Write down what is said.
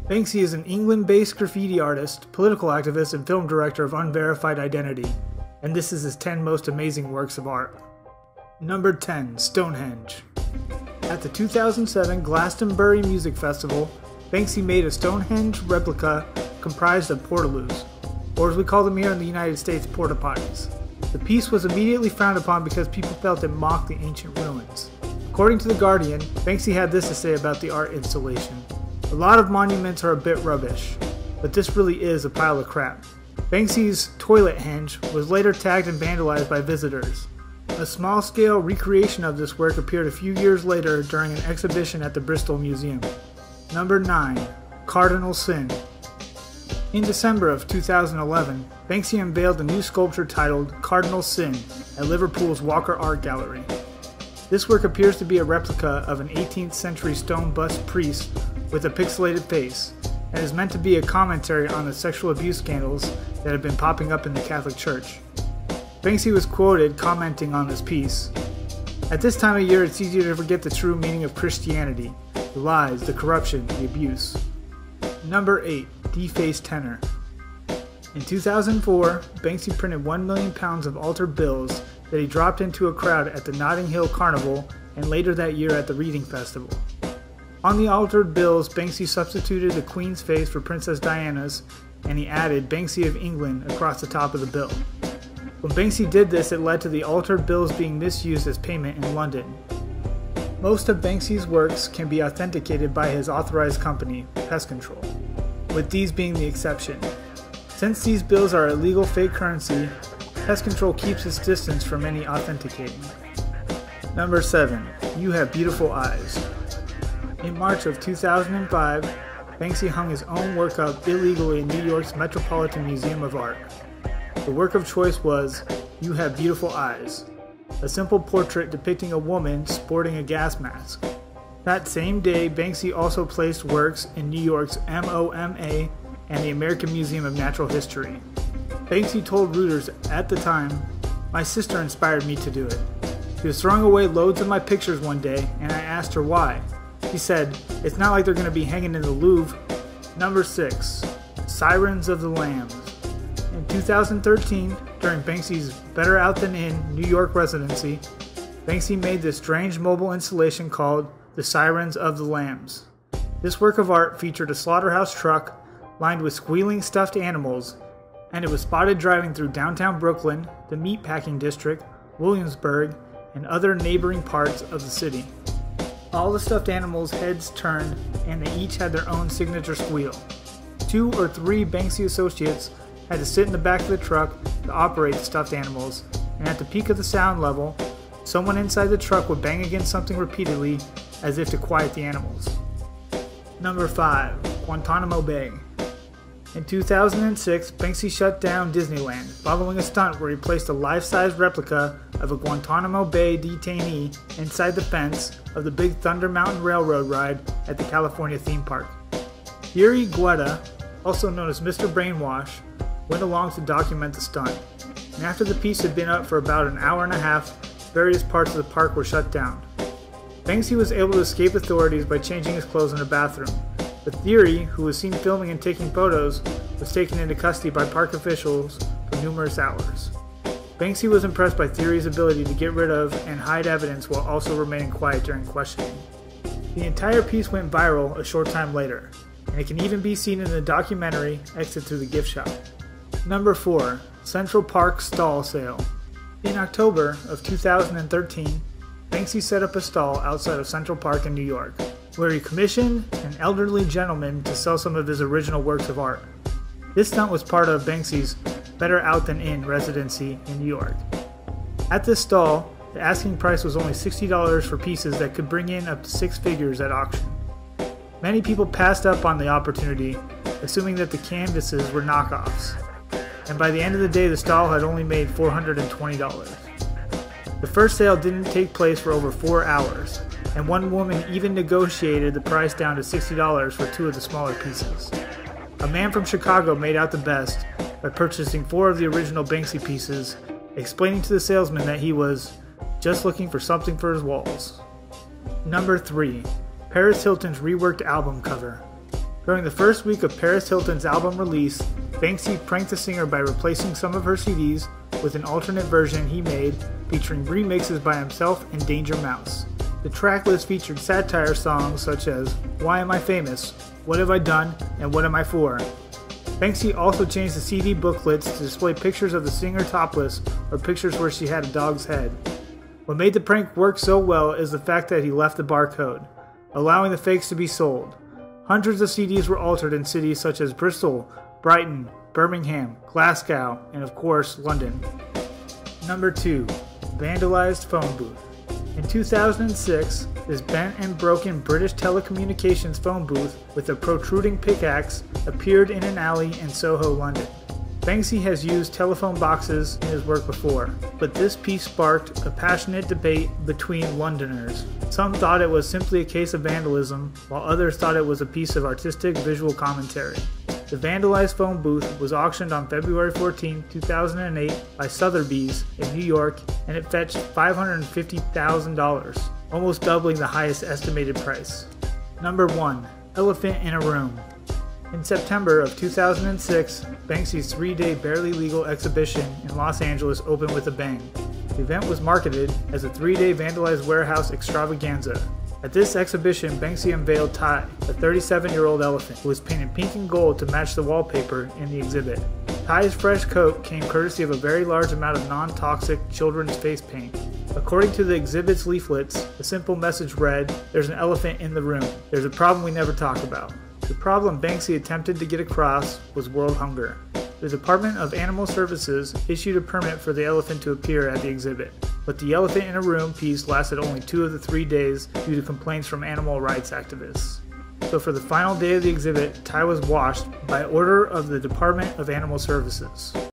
Banksy is an England-based graffiti artist, political activist, and film director of unverified identity, and this is his 10 most amazing works of art. Number 10. Stonehenge. At the 2007 Glastonbury Music Festival, Banksy made a Stonehenge replica comprised of portaloos, or as we call them here in the United States, porta potties. The piece was immediately frowned upon because people felt it mocked the ancient ruins. According to The Guardian, Banksy had this to say about the art installation. "A lot of monuments are a bit rubbish, but this really is a pile of crap." Banksy's toilet henge was later tagged and vandalized by visitors. A small-scale recreation of this work appeared a few years later during an exhibition at the Bristol Museum. Number 9. Cardinal Sin. In December of 2011, Banksy unveiled a new sculpture titled Cardinal Sin at Liverpool's Walker Art Gallery. This work appears to be a replica of an 18th century stone bust priest with a pixelated face, and is meant to be a commentary on the sexual abuse scandals that have been popping up in the Catholic Church. Banksy was quoted commenting on this piece, "At this time of year it's easy to forget the true meaning of Christianity, the lies, the corruption, the abuse." Number 8. Defaced Tenor. In 2004, Banksy printed 1 million pounds of altered bills that he dropped into a crowd at the Notting Hill Carnival and later that year at the Reading Festival. On the altered bills, Banksy substituted the Queen's face for Princess Diana's, and he added Banksy of England across the top of the bill. When Banksy did this, it led to the altered bills being misused as payment in London. Most of Banksy's works can be authenticated by his authorized company, Pest Control, with these being the exception. Since these bills are illegal fake currency, Pest Control keeps its distance from any authenticating. Number 7. You Have Beautiful Eyes. In March of 2005, Banksy hung his own work up illegally in New York's Metropolitan Museum of Art. The work of choice was You Have Beautiful Eyes, a simple portrait depicting a woman sporting a gas mask. That same day, Banksy also placed works in New York's MoMA and the American Museum of Natural History. Banksy told Reuters at the time, "My sister inspired me to do it. She was throwing away loads of my pictures one day, and I asked her why. She said, it's not like they're going to be hanging in the Louvre." Number 6. Sirens of the Lambs. In 2013, during Banksy's Better Out Than In New York residency, Banksy made this strange mobile installation called The Sirens of the Lambs. This work of art featured a slaughterhouse truck lined with squealing stuffed animals, and it was spotted driving through downtown Brooklyn, the meatpacking district, Williamsburg, and other neighboring parts of the city. All the stuffed animals' heads turned, and they each had their own signature squeal. 2 or 3 Banksy associates had to sit in the back of the truck to operate the stuffed animals, and at the peak of the sound level, someone inside the truck would bang against something repeatedly as if to quiet the animals. Number 5. Guantanamo Bay. In 2006, Banksy shut down Disneyland, following a stunt where he placed a life-size replica of a Guantanamo Bay detainee inside the fence of the Big Thunder Mountain Railroad ride at the California theme park. Yuri Guetta, also known as Mr. Brainwash, went along to document the stunt, and after the piece had been up for about an hour and a half, various parts of the park were shut down. Banksy was able to escape authorities by changing his clothes in a bathroom, but Theory, who was seen filming and taking photos, was taken into custody by park officials for numerous hours. Banksy was impressed by Theory's ability to get rid of and hide evidence while also remaining quiet during questioning. The entire piece went viral a short time later, and it can even be seen in the documentary Exit Through the Gift Shop. Number 4. Central Park Stall Sale. In October of 2013, Banksy set up a stall outside of Central Park in New York, where he commissioned an elderly gentleman to sell some of his original works of art. This stunt was part of Banksy's Better Out Than In residency in New York. At this stall, the asking price was only $60 for pieces that could bring in up to 6 figures at auction. Many people passed up on the opportunity, assuming that the canvases were knockoffs, and by the end of the day the stall had only made $420. The first sale didn't take place for over 4 hours, and one woman even negotiated the price down to $60 for 2 of the smaller pieces. A man from Chicago made out the best by purchasing 4 of the original Banksy pieces, explaining to the salesman that he was just looking for something for his walls. Number 3. Paris Hilton's reworked album cover. During the first week of Paris Hilton's album release, Banksy pranked the singer by replacing some of her CDs with an alternate version he made featuring remixes by himself and Danger Mouse. The track list featured satire songs such as Why Am I Famous?, What Have I Done?, and What Am I For? Banksy also changed the CD booklets to display pictures of the singer topless or pictures where she had a dog's head. What made the prank work so well is the fact that he left the barcode, allowing the fakes to be sold. Hundreds of CDs were altered in cities such as Bristol, Brighton, Birmingham, Glasgow, and of course, London. Number 2. Vandalized phone booth. In 2006, this bent and broken British telecommunications phone booth with a protruding pickaxe appeared in an alley in Soho, London. Banksy has used telephone boxes in his work before, but this piece sparked a passionate debate between Londoners. Some thought it was simply a case of vandalism, while others thought it was a piece of artistic visual commentary. The vandalized phone booth was auctioned on February 14, 2008 by Sotheby's in New York, and it fetched $550,000, almost doubling the highest estimated price. Number 1. Elephant in a Room. In September of 2006, Banksy's 3-day barely legal exhibition in Los Angeles opened with a bang. The event was marketed as a 3-day vandalized warehouse extravaganza. At this exhibition, Banksy unveiled Ty, a 37-year-old elephant who was painted pink and gold to match the wallpaper in the exhibit. Ty's fresh coat came courtesy of a very large amount of non-toxic children's face paint. According to the exhibit's leaflets, the simple message read, "There's an elephant in the room. There's a problem we never talk about." The problem Banksy attempted to get across was world hunger. The Department of Animal Services issued a permit for the elephant to appear at the exhibit, but the elephant in a room piece lasted only 2 of the 3 days due to complaints from animal rights activists. So for the final day of the exhibit, Ty was washed by order of the Department of Animal Services.